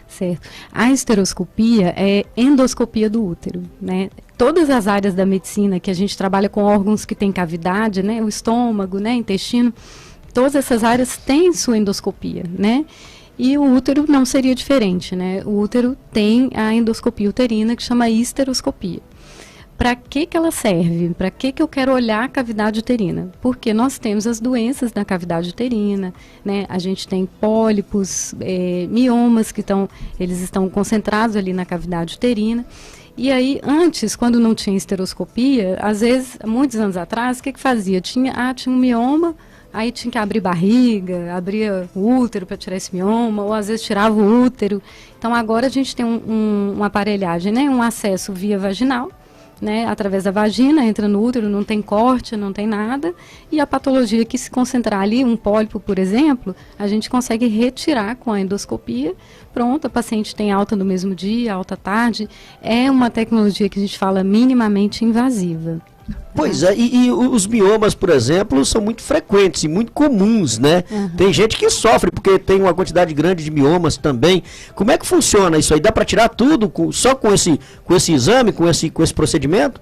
Certo. A esteroscopia é endoscopia do útero, né? Todas as áreas da medicina que a gente trabalha com órgãos que têm cavidade, né? O estômago, né? Intestino, todas essas áreas têm sua endoscopia, né? E o útero não seria diferente, né? O útero tem a endoscopia uterina que chama esteroscopia. Para que ela serve? Para que eu quero olhar a cavidade uterina? Porque nós temos as doenças da cavidade uterina, né? A gente tem pólipos, miomas que eles estão concentrados ali na cavidade uterina. E aí, antes, quando não tinha esteroscopia, às vezes, muitos anos atrás, o que fazia? Tinha um mioma, aí tinha que abrir barriga, abria o útero para tirar esse mioma, ou às vezes tirava o útero. Então, agora a gente tem uma aparelhagem, né? Um acesso via vaginal, né, através da vagina, entra no útero, não tem corte, não tem nada, e a patologia que se concentrar ali, um pólipo, por exemplo, a gente consegue retirar com a endoscopia. Pronto, a paciente tem alta no mesmo dia, alta à tarde. É uma tecnologia que a gente fala minimamente invasiva. Pois é, e os miomas, por exemplo, são muito frequentes e muito comuns, né? Tem gente que sofre porque tem uma quantidade grande de miomas também. Como é que funciona isso aí? Dá para tirar tudo só com esse exame, com esse procedimento?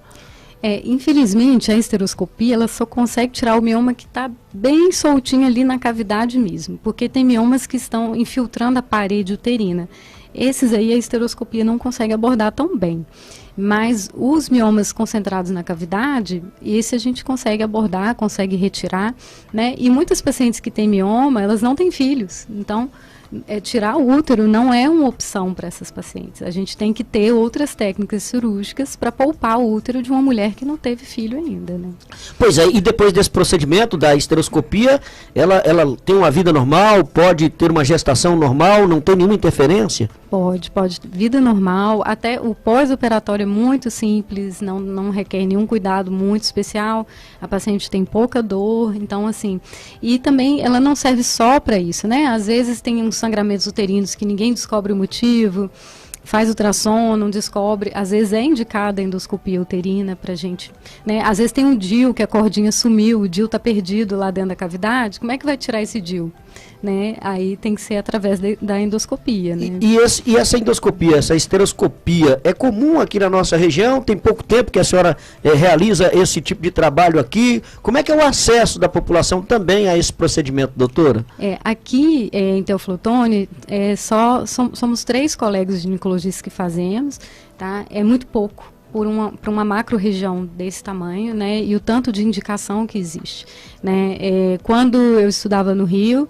Infelizmente, a esteroscopia ela só consegue tirar o mioma que está bem soltinho ali na cavidade mesmo, porque tem miomas que estão infiltrando a parede uterina. Esses aí a esteroscopia não consegue abordar tão bem. Mas os miomas concentrados na cavidade, esse a gente consegue abordar, consegue retirar, né? E muitas pacientes que têm mioma, elas não têm filhos. Então, tirar o útero não é uma opção para essas pacientes. A gente tem que ter outras técnicas cirúrgicas para poupar o útero de uma mulher que não teve filho ainda, né? Pois é, e depois desse procedimento da esteroscopia, ela tem uma vida normal, pode ter uma gestação normal, não tem nenhuma interferência? Pode. Vida normal, até o pós-operatório é muito simples, não requer nenhum cuidado muito especial, a paciente tem pouca dor, então assim, e também ela não serve só para isso, né? Às vezes tem uns sangramentos uterinos que ninguém descobre o motivo, faz ultrassom, não descobre, às vezes é indicada a endoscopia uterina pra gente, né? Às vezes tem um DIU que a cordinha sumiu, o DIU tá perdido lá dentro da cavidade, como é que vai tirar esse DIU? Né? Aí tem que ser através da endoscopia, né? E essa endoscopia, essa esteroscopia, é comum aqui na nossa região? Tem pouco tempo que a senhora realiza esse tipo de trabalho aqui. Como é que é o acesso da população também a esse procedimento, doutora? Aqui em Teoflotone, somos 3 colegas ginecologistas que fazemos, tá? É muito pouco para uma macro-região desse tamanho, né? E o tanto de indicação que existe, né? Quando eu estudava no Rio,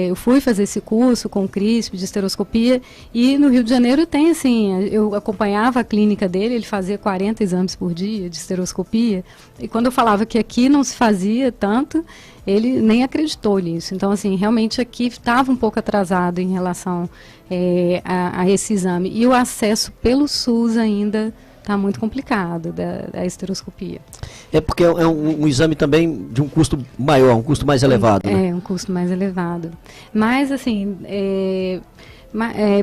eu fui fazer esse curso com o CRISP de esteroscopia, e no Rio de Janeiro tem assim, eu acompanhava a clínica dele, ele fazia 40 exames por dia de esteroscopia, e quando eu falava que aqui não se fazia tanto, ele nem acreditou nisso. Então assim, realmente aqui estava um pouco atrasado em relação a esse exame, e o acesso pelo SUS ainda está muito complicado da esteroscopia. É porque é um exame também de um custo maior, um custo mais elevado, né? Um custo mais elevado. Mas, assim,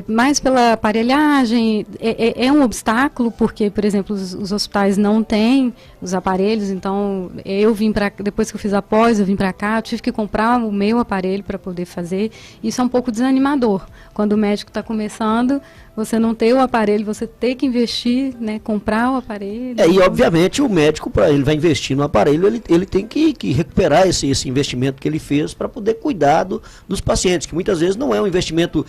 mais pela aparelhagem, é um obstáculo, porque, por exemplo, os hospitais não têm os aparelhos, então depois que eu fiz a pós, eu vim para cá, eu tive que comprar o meu aparelho para poder fazer. Isso é um pouco desanimador. Quando o médico está começando, você não ter o aparelho, você ter que investir, né, comprar o aparelho. E obviamente o médico, ele vai investir no aparelho, ele tem que recuperar esse investimento que ele fez para poder cuidar dos pacientes, que muitas vezes não é um investimento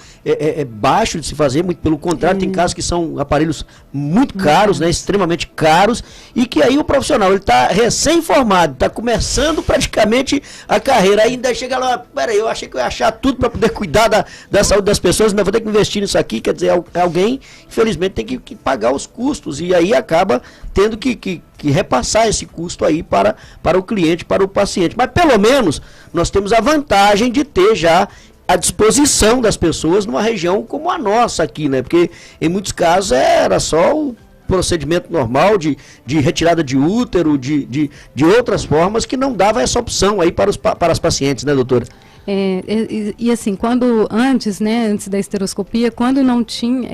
é baixo de se fazer, muito pelo contrário, tem casos que são aparelhos muito caros, né, extremamente caros, e que aí o profissional, ele está recém-formado, está começando praticamente a carreira, aí ainda chega lá, peraí, eu achei que eu ia achar tudo para poder cuidar da saúde das pessoas, mas vou ter que investir nisso aqui, quer dizer, alguém, infelizmente, tem que pagar os custos, e aí acaba tendo que repassar esse custo aí para o cliente, para o paciente. Mas pelo menos nós temos a vantagem de ter já à disposição das pessoas numa região como a nossa aqui, né? Porque em muitos casos era só o procedimento normal de retirada de útero, de outras formas que não dava essa opção aí para as pacientes, né, doutora? E assim, antes da esteroscopia, quando não tinha,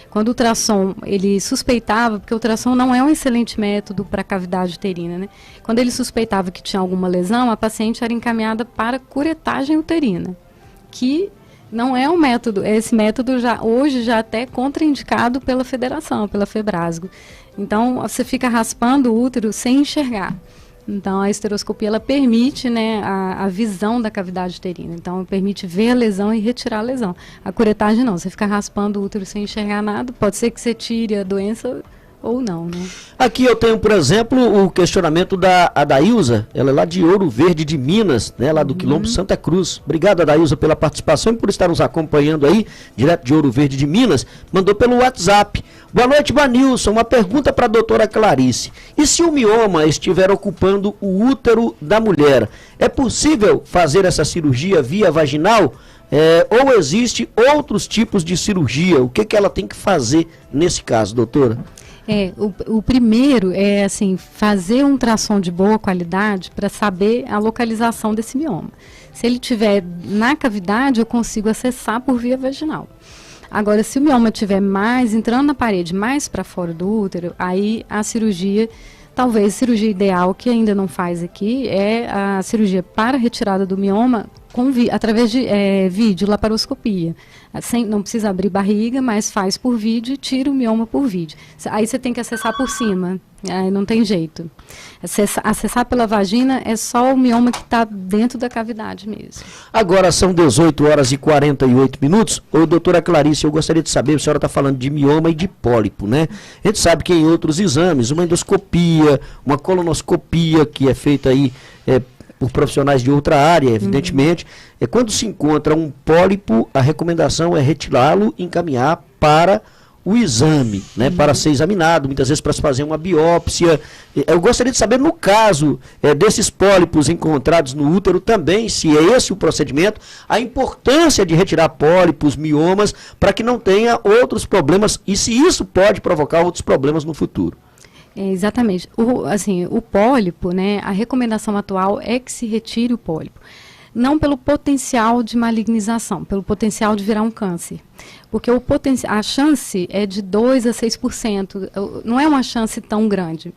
quando o ultrassom, ele suspeitava, porque o ultrassom não é um excelente método para cavidade uterina, né? Quando ele suspeitava que tinha alguma lesão, a paciente era encaminhada para curetagem uterina, que não é um método, esse método hoje já até é contraindicado pela federação, pela Febrasgo. Então, você fica raspando o útero sem enxergar. Então, a esteroscopia, ela permite, né, a visão da cavidade uterina. Então, permite ver a lesão e retirar a lesão. A curetagem não, você fica raspando o útero sem enxergar nada, pode ser que você tire a doença ou não, né? Aqui eu tenho, por exemplo, o questionamento da Adailza, ela é lá de Ouro Verde de Minas, né, lá do Quilombo Santa Cruz. Obrigado, Adailza, pela participação e por estar nos acompanhando aí, direto de Ouro Verde de Minas, mandou pelo WhatsApp. Boa noite, Banilson, uma pergunta para a doutora Clarice. E se o mioma estiver ocupando o útero da mulher, é possível fazer essa cirurgia via vaginal? Ou existe outros tipos de cirurgia? O que ela tem que fazer nesse caso, doutora? O primeiro é assim, fazer um ultrassom de boa qualidade para saber a localização desse mioma. Se ele estiver na cavidade, eu consigo acessar por via vaginal. Agora, se o mioma estiver mais entrando na parede, mais para fora do útero, aí a cirurgia, talvez a cirurgia ideal, que ainda não faz aqui, é a cirurgia para retirada do mioma através de vídeo, laparoscopia. Não precisa abrir barriga, mas faz por vídeo e tira o mioma por vídeo. Aí você tem que acessar por cima, não tem jeito. Acessar pela vagina é só o mioma que está dentro da cavidade mesmo. Agora são 18 horas e 48 minutos. Ô, doutora Clarice, eu gostaria de saber, a senhora está falando de mioma e de pólipo, né? A gente sabe que em outros exames, uma endoscopia, uma colonoscopia que é feita aí por profissionais de outra área, evidentemente, quando se encontra um pólipo, a recomendação é retirá-lo e encaminhar para o exame, né, para ser examinado, muitas vezes para se fazer uma biópsia. Eu gostaria de saber, no caso desses pólipos encontrados no útero também, se é esse o procedimento, a importância de retirar pólipos, miomas, para que não tenha outros problemas, e se isso pode provocar outros problemas no futuro. Exatamente. O pólipo, né, a recomendação atual é que se retire o pólipo. Não pelo potencial de malignização, pelo potencial de virar um câncer. Porque a chance é de 2 a 6%, não é uma chance tão grande.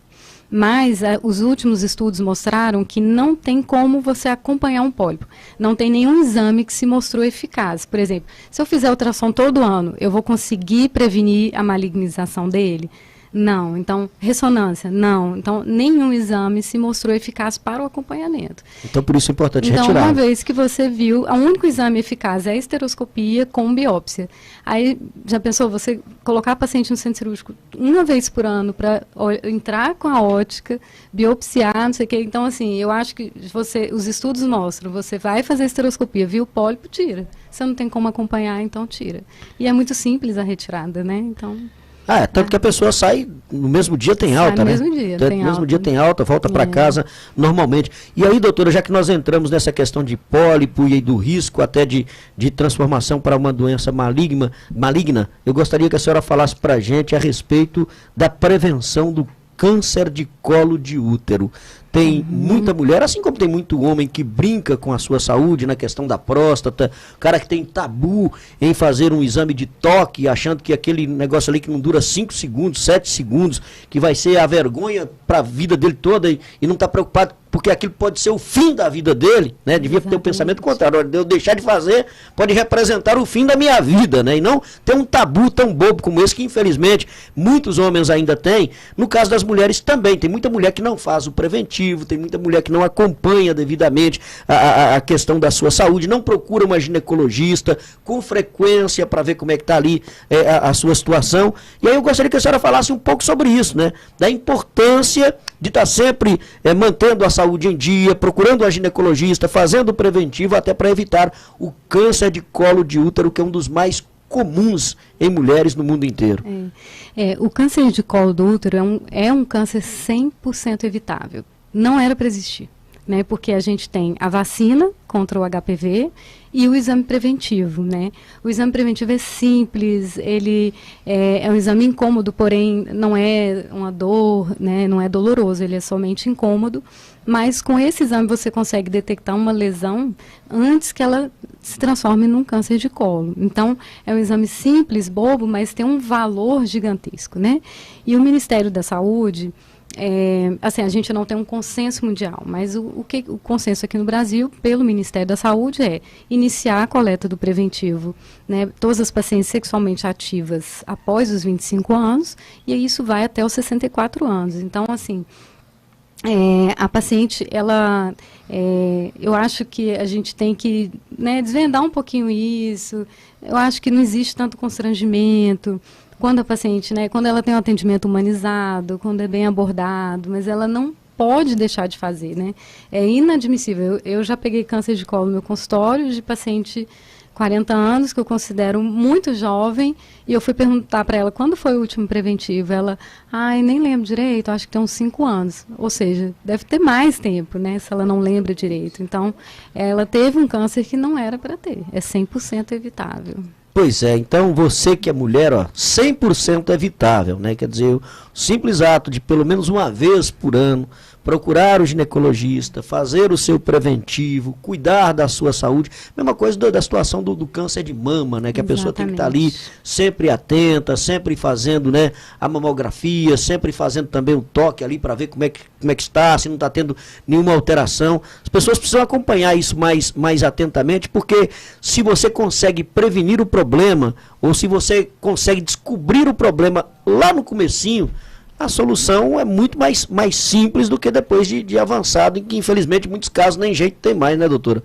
Mas os últimos estudos mostraram que não tem como você acompanhar um pólipo. Não tem nenhum exame que se mostrou eficaz. Por exemplo, se eu fizer ultrassom todo ano, eu vou conseguir prevenir a malignização dele? Não. Então, ressonância? Não. Então, nenhum exame se mostrou eficaz para o acompanhamento. Então, por isso é importante retirar. Então, uma vez que você viu, o único exame eficaz é a esteroscopia com biópsia. Aí, já pensou, você colocar a paciente no centro cirúrgico uma vez por ano para entrar com a ótica, biopsiar, não sei o quê. Então, assim, eu acho que os estudos mostram, você vai fazer a esteroscopia, viu o pólipo, tira. Você não tem como acompanhar, então tira. E é muito simples a retirada, né? Então... tanto que a pessoa sai no mesmo dia tem alta, né? No mesmo dia tem alta, volta para casa normalmente. E aí, doutora, já que nós entramos nessa questão de pólipo e do risco até de transformação para uma doença maligna, eu gostaria que a senhora falasse para a gente a respeito da prevenção do câncer de colo de útero. Tem muita mulher, assim como tem muito homem que brinca com a sua saúde na questão da próstata, o cara que tem tabu em fazer um exame de toque, achando que aquele negócio ali que não dura 5 segundos, 7 segundos, que vai ser a vergonha para a vida dele toda e não está preocupado porque aquilo pode ser o fim da vida dele, né? Devia ter o pensamento contrário, eu deixar de fazer pode representar o fim da minha vida, né? E não ter um tabu tão bobo como esse que infelizmente muitos homens ainda têm. No caso das mulheres também, tem muita mulher que não faz o preventivo, preventivo, tem muita mulher que não acompanha devidamente a questão da sua saúde, não procura uma ginecologista com frequência para ver como é que está ali a sua situação. E aí eu gostaria que a senhora falasse um pouco sobre isso, né? Da importância de estar sempre mantendo a saúde em dia, procurando a ginecologista, fazendo o preventivo até para evitar o câncer de colo de útero, que é um dos mais comuns em mulheres no mundo inteiro. O câncer de colo do útero é um câncer 100% evitável. Não era para existir, né? Porque a gente tem a vacina contra o HPV e o exame preventivo, né? O exame preventivo é simples, ele é um exame incômodo, porém não é uma dor, né? Não é doloroso, ele é somente incômodo, mas com esse exame você consegue detectar uma lesão antes que ela se transforme num câncer de colo. Então, é um exame simples, bobo, mas tem um valor gigantesco, né? E o Ministério da Saúde, assim, a gente não tem um consenso mundial, mas o consenso aqui no Brasil, pelo Ministério da Saúde, é iniciar a coleta do preventivo, né? Todas as pacientes sexualmente ativas após os 25 anos, e isso vai até os 64 anos. Então, assim, a paciente, ela, eu acho que a gente tem que, né, desvendar um pouquinho isso. Eu acho que não existe tanto constrangimento quando a paciente, né, quando ela tem um atendimento humanizado, quando é bem abordado, mas ela não pode deixar de fazer, né? É inadmissível. Eu já peguei câncer de colo no meu consultório de paciente 40 anos, que eu considero muito jovem, e eu fui perguntar para ela quando foi o último preventivo. Ela, nem lembro direito, acho que tem uns 5 anos. Ou seja, deve ter mais tempo, né, se ela não lembra direito. Então, ela teve um câncer que não era para ter, é 100% evitável. Pois é, então você que é mulher, 100% evitável, né? Quer dizer, o simples ato de pelo menos uma vez por ano procurar o ginecologista, fazer o seu preventivo, cuidar da sua saúde. Mesma coisa da situação do câncer de mama, né? Que a pessoa tem que estar ali sempre atenta, sempre fazendo, né, a mamografia, sempre fazendo também um toque ali para ver como é que está, se não está tendo nenhuma alteração. As pessoas precisam acompanhar isso mais atentamente, porque se você consegue prevenir o problema, ou se você consegue descobrir o problema lá no comecinho, a solução é muito mais simples do que depois de avançado, em que infelizmente em muitos casos nem jeito tem mais, né, doutora?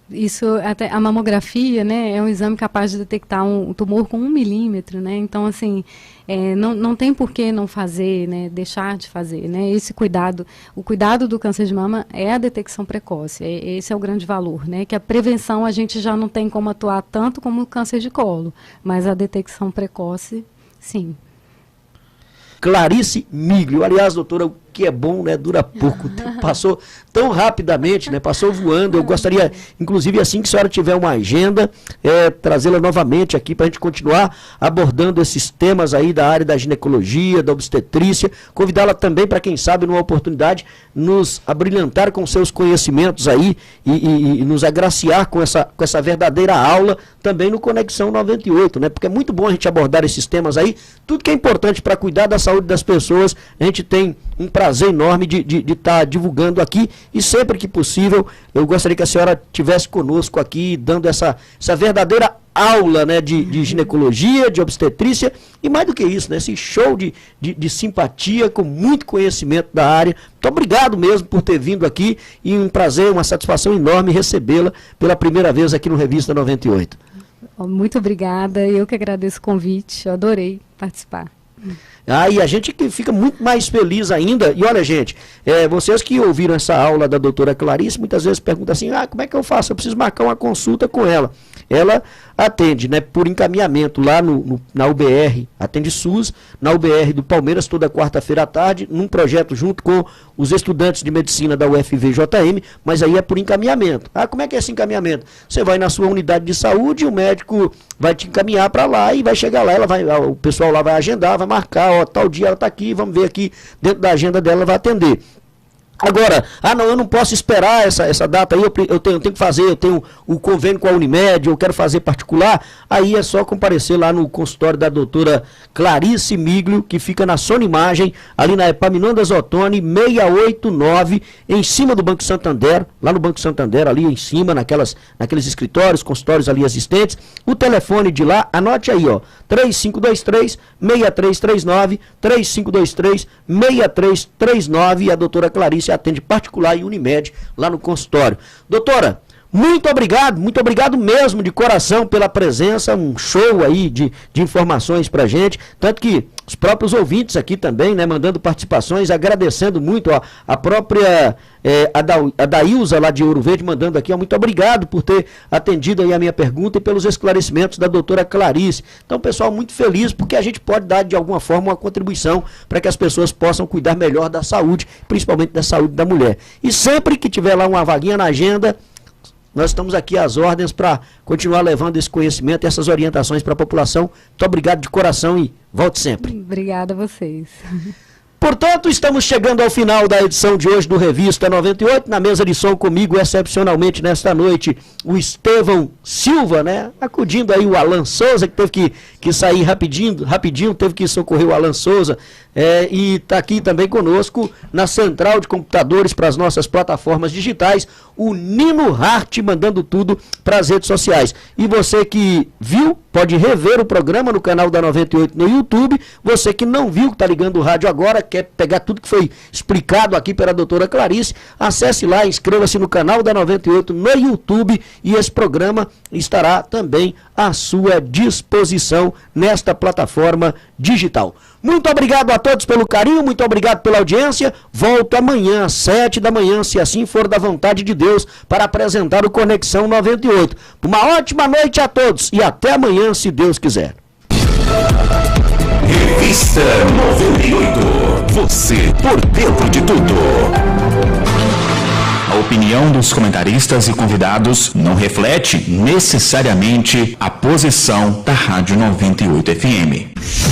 Isso, até a mamografia, né, é um exame capaz de detectar um tumor com 1 milímetro, né? Então, assim, não tem por que não fazer, né, deixar de fazer, né? Esse cuidado, o cuidado do câncer de mama é a detecção precoce, esse é o grande valor, né? Que a prevenção a gente já não tem como atuar tanto como o câncer de colo, mas a detecção precoce, sim. Clarice Miglio. Aliás, doutora, o que é bom, né, dura pouco. Passou tão rapidamente, né, passou voando. Eu gostaria, inclusive, assim que a senhora tiver uma agenda, trazê-la novamente aqui para a gente continuar abordando esses temas aí da área da ginecologia, da obstetrícia. Convidá-la também para, quem sabe, numa oportunidade, nos abrilhantar com seus conhecimentos aí e nos agraciar com essa verdadeira aula também no Conexão 98, né? Porque é muito bom a gente abordar esses temas aí. Tudo que é importante para cuidar da saúde das pessoas, a gente tem um prazer enorme de estar divulgando aqui, e sempre que possível eu gostaria que a senhora estivesse conosco aqui, dando essa verdadeira aula, né, de ginecologia, de obstetrícia, e mais do que isso, né, esse show de simpatia, com muito conhecimento da área. Muito obrigado mesmo por ter vindo aqui, e um prazer, uma satisfação enorme recebê-la pela primeira vez aqui no Revista 98. Muito obrigada, eu que agradeço o convite, eu adorei participar. E a gente que fica muito mais feliz ainda. E olha, gente, vocês que ouviram essa aula da doutora Clarice, muitas vezes perguntam assim, como é que eu faço? Eu preciso marcar uma consulta com ela. Ela atende, né, por encaminhamento lá na UBR, atende SUS, na UBR do Palmeiras, toda quarta-feira à tarde, num projeto junto com os estudantes de medicina da UFVJM, mas aí é por encaminhamento. Como é que é esse encaminhamento? Você vai na sua unidade de saúde, o médico vai te encaminhar para lá e vai chegar lá, o pessoal lá vai agendar, vai marcar, tal dia ela está aqui, vamos ver aqui dentro da agenda dela, ela vai atender. Agora, não, eu não posso esperar essa data aí, eu tenho que fazer, eu tenho o convênio com a Unimed, eu quero fazer particular, aí é só comparecer lá no consultório da doutora Clarice Miglio, que fica na Sonimagem, ali na Epaminondas Ottoni, 689, em cima do Banco Santander, lá no Banco Santander, ali em cima, naqueles escritórios, consultórios ali existentes. O telefone de lá, anote aí, 3523-6339, 3523-6339, e a doutora Clarice você atende particular e Unimed lá no consultório. Doutora, muito obrigado mesmo de coração pela presença, um show aí de informações pra gente, tanto que os próprios ouvintes aqui também, né, mandando participações, agradecendo muito, ó, a própria a Daílza lá de Ouro Verde mandando aqui, ó, muito obrigado por ter atendido aí a minha pergunta e pelos esclarecimentos da doutora Clarice. Então, pessoal, muito feliz porque a gente pode dar de alguma forma uma contribuição para que as pessoas possam cuidar melhor da saúde, principalmente da saúde da mulher. E sempre que tiver lá uma vaguinha na agenda, nós estamos aqui às ordens para continuar levando esse conhecimento e essas orientações para a população. Muito obrigado de coração e volte sempre. Obrigada a vocês. Portanto, estamos chegando ao final da edição de hoje do Revista 98. Na mesa de som comigo, excepcionalmente nesta noite, o Estevão Silva, né? Acudindo aí o Alan Souza, que teve que sair rapidinho, teve que socorrer o Alan Souza. E está aqui também conosco, na central de computadores para as nossas plataformas digitais, o Nino Hart, mandando tudo para as redes sociais. E você que viu, pode rever o programa no canal da 98 no YouTube. Você que não viu, que está ligando o rádio agora, quer pegar tudo que foi explicado aqui pela doutora Clarice, acesse lá, inscreva-se no canal da 98 no YouTube e esse programa estará também à sua disposição nesta plataforma digital. Muito obrigado a todos pelo carinho, muito obrigado pela audiência. Volto amanhã às 7 da manhã, se assim for da vontade de Deus, para apresentar o Conexão 98. Uma ótima noite a todos e até amanhã, se Deus quiser. Revista 98. Você por dentro de tudo. A opinião dos comentaristas e convidados não reflete necessariamente a posição da Rádio 98 FM.